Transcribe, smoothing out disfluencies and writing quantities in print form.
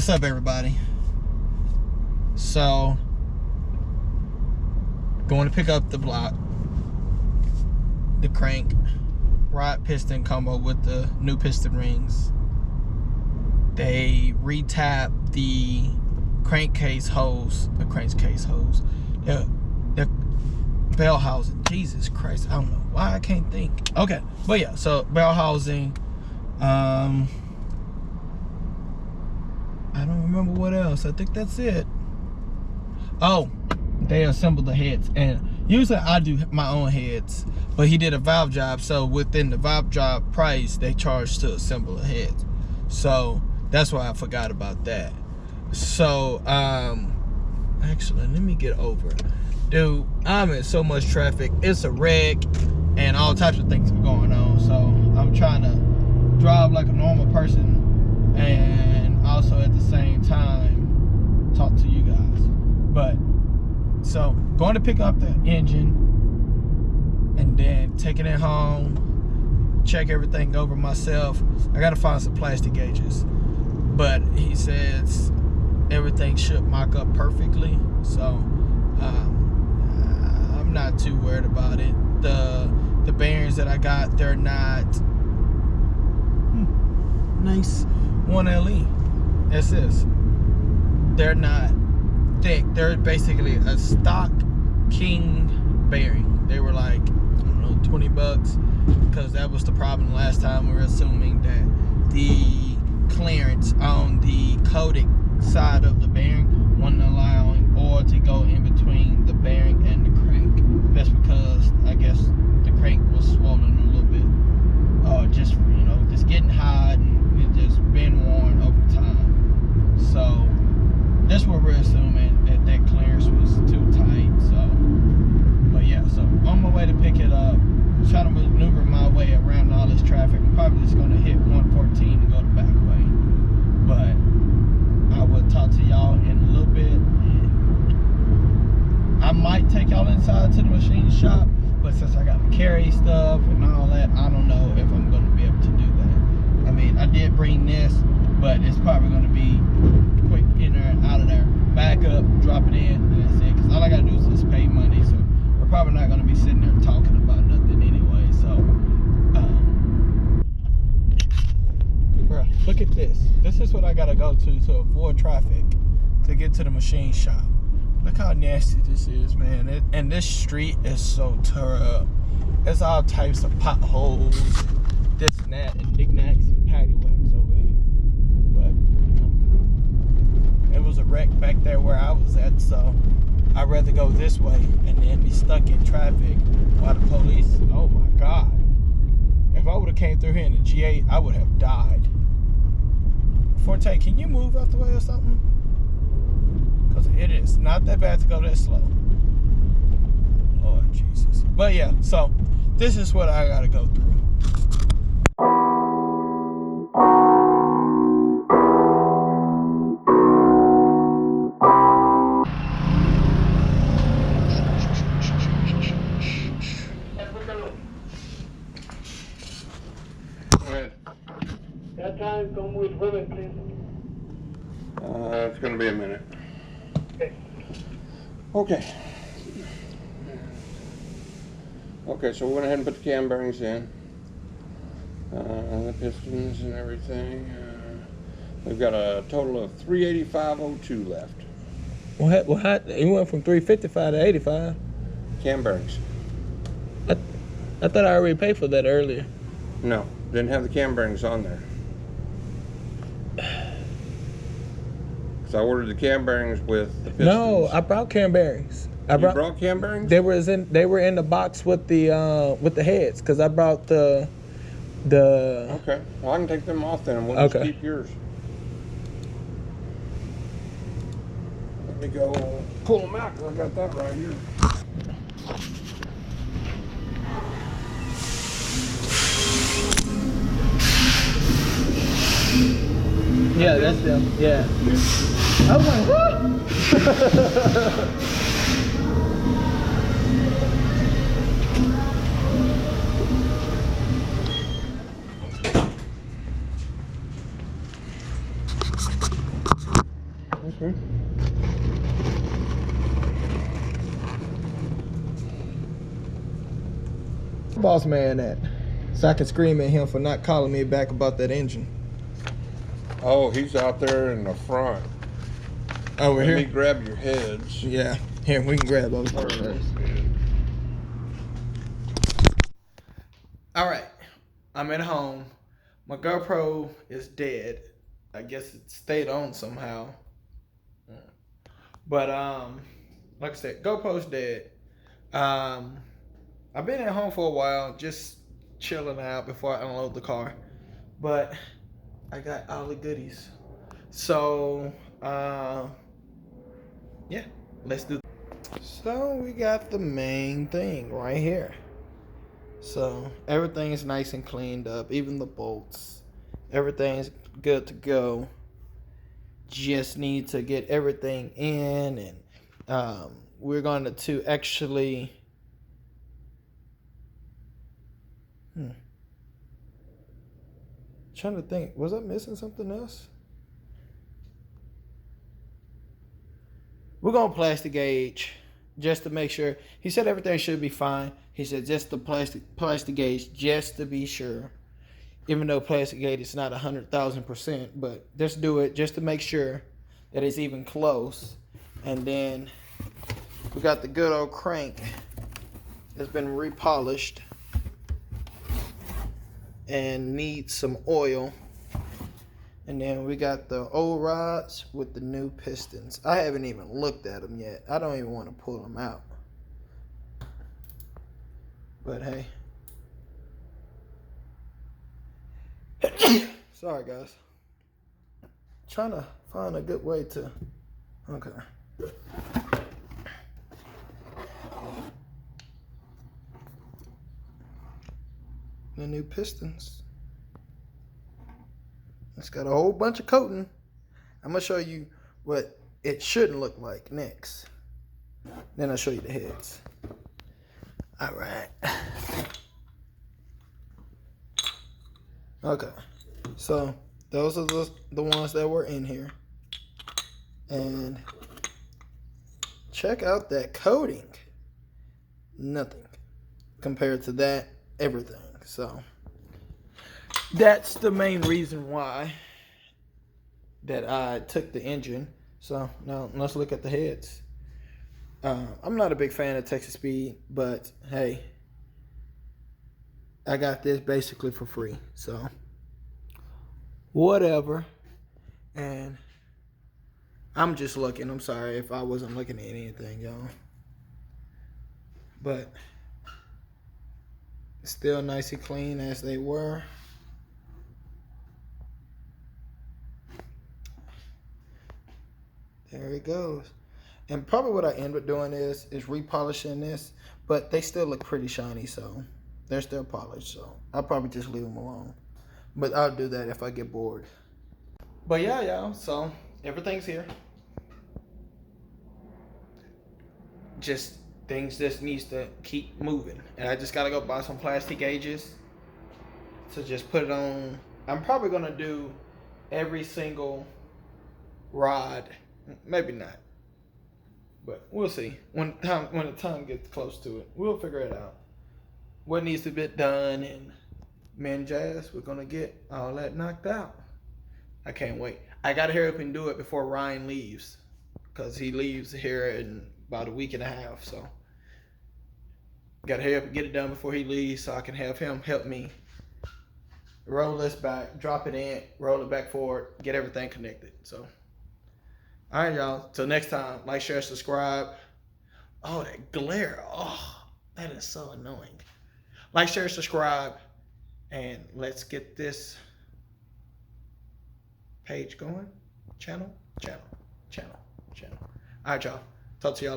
What's up, everybody? So, going to pick up the block, the crank, rod piston combo with the new piston rings. They re-tapped the crankcase hose, the bell housing. Jesus Christ, I don't know why I can't think. Okay, but yeah, so bell housing. I don't remember what else. I think that's it. Oh, they assembled the heads, and usually I do my own heads, but he did a valve job, so within the valve job price, they charge to assemble the heads. So that's why I forgot about that. So actually, let me get over it. Dude, I'm in so much traffic. It's a wreck, and all types of things are going on. So I'm trying to drive like a normal person, and also at the same time talk to you guys. But so going to pick up the engine and then taking it home, check everything over myself. I gotta find some plastic gauges, but he says everything should mock up perfectly, so I'm not too worried about it. The bearings that I got, they're not nice 1LE SS. They're not thick. They're basically a stock King bearing. They were like, I don't know, 20 bucks, because that was the problem last time. We were assuming that the clearance on the coated side of the bearing wasn't allowing oil to go in between the bearing and the crank. That's because I guess the crank was swollen a little bit, just just getting hot, and it just been worn over time. So that's what we're assuming, that clearance was too tight. So, but yeah, so on my way to pick it up, try to maneuver my way around all this traffic. I'm probably just gonna hit 114 and go the back way. But I will talk to y'all in a little bit, and I might take y'all inside to the machine shop, but since I got to carry stuff and all that, I don't know if I'm gonna be able to do that. I mean, I did bring this, but it's probably gonna be quick in there and out of there, back up, drop it in, and that's it. Because all I gotta do is just pay money, so we're probably not gonna be sitting there talking about nothing anyway. So, bro, look at this. This is what I gotta go to avoid traffic to get to the machine shop. Look how nasty this is, man. And this street is so tore up. There's all types of potholes, this and that, and knickknacks and paddywhacks over here. But it was a wreck back there where I was at, so I'd rather go this way and then be stuck in traffic while the police, oh my God. If I would have came through here in the G8, I would have died. Forte, can you move out the way or something? Because it is not that bad to go that slow. Lord Jesus. But yeah, so this is what I gotta go through. That time, come with women, please. It's going to be a minute. Okay. Okay, so we went ahead and put the cam bearings in. The pistons and everything. We've got a total of 385.02 left. What? You went from 355 to 85. Cam bearings. I thought I already paid for that earlier. No, didn't have the cam bearings on there. Because I ordered the cam bearings with the pistons. No, I brought cam bearings. You brought cam bearings? They were in the box with the heads, because I brought the. Okay, well I can take them off then, and we'll just keep yours. Let me go pull them out, because I got that right here. Yeah, that's them. Yeah. I was like, what? Boss man at? So I can scream at him for not calling me back about that engine. Oh, he's out there in the front. Oh, we're Let here? me grab your heads. Yeah. Here, we can grab those. All right. I'm at home. My GoPro is dead. I guess it stayed on somehow. But like I said, GoPro's dead. I've been at home for a while, just chilling out before I unload the car. But I got all the goodies. So yeah, let's do. So we got the main thing right here. So everything is nice and cleaned up, even the bolts. Everything's good to go. Just need to get everything in, and we're going to actually trying to think, was I missing something else? We're going to plastic gauge just to make sure. He said everything should be fine. He said just the plastic gauge just to be sure. Even though plastic gauge is not 100,000%, but just do it just to make sure that it's even close. And then we got the good old crank. It's been repolished and needs some oil. And then we got the old rods with the new pistons. I haven't even looked at them yet. I don't even want to pull them out. But hey. Sorry guys. Trying to find a good way to. Okay. The new pistons. It's got a whole bunch of coating. I'm gonna show you what it shouldn't look like next. Then I'll show you the heads. All right. Okay. So those are the ones that were in here. And check out that coating. Nothing compared to that, everything. So that's the main reason why that I took the engine. So now let's look at the heads. I'm not a big fan of Texas Speed, but hey, I got this basically for free. So whatever. And I'm just looking. I'm sorry if I wasn't looking at anything, y'all. But still nice and clean as they were. There it goes. And probably what I end up doing is repolishing this, but they still look pretty shiny, so they're still polished. So I'll probably just leave them alone. But I'll do that if I get bored. But yeah, y'all. So everything's here. Just things just needs to keep moving, and I just gotta go buy some plastic gauges to just put it on. I'm probably gonna do every single rod. Maybe not, but we'll see. When the time gets close to it, we'll figure it out. What needs to be done, and me and Jazz, we're gonna get all that knocked out. I can't wait. I gotta hurry up and do it before Ryan leaves, because he leaves here in about a week and a half. So gotta hurry up and get it done before he leaves, so I can have him help me roll this back, drop it in, roll it back forward, get everything connected. So all right, y'all. Till next time, like, share, subscribe. Oh, that glare. Oh, that is so annoying. Like, share, subscribe, and let's get this page going. Channel. All right, y'all. Talk to y'all.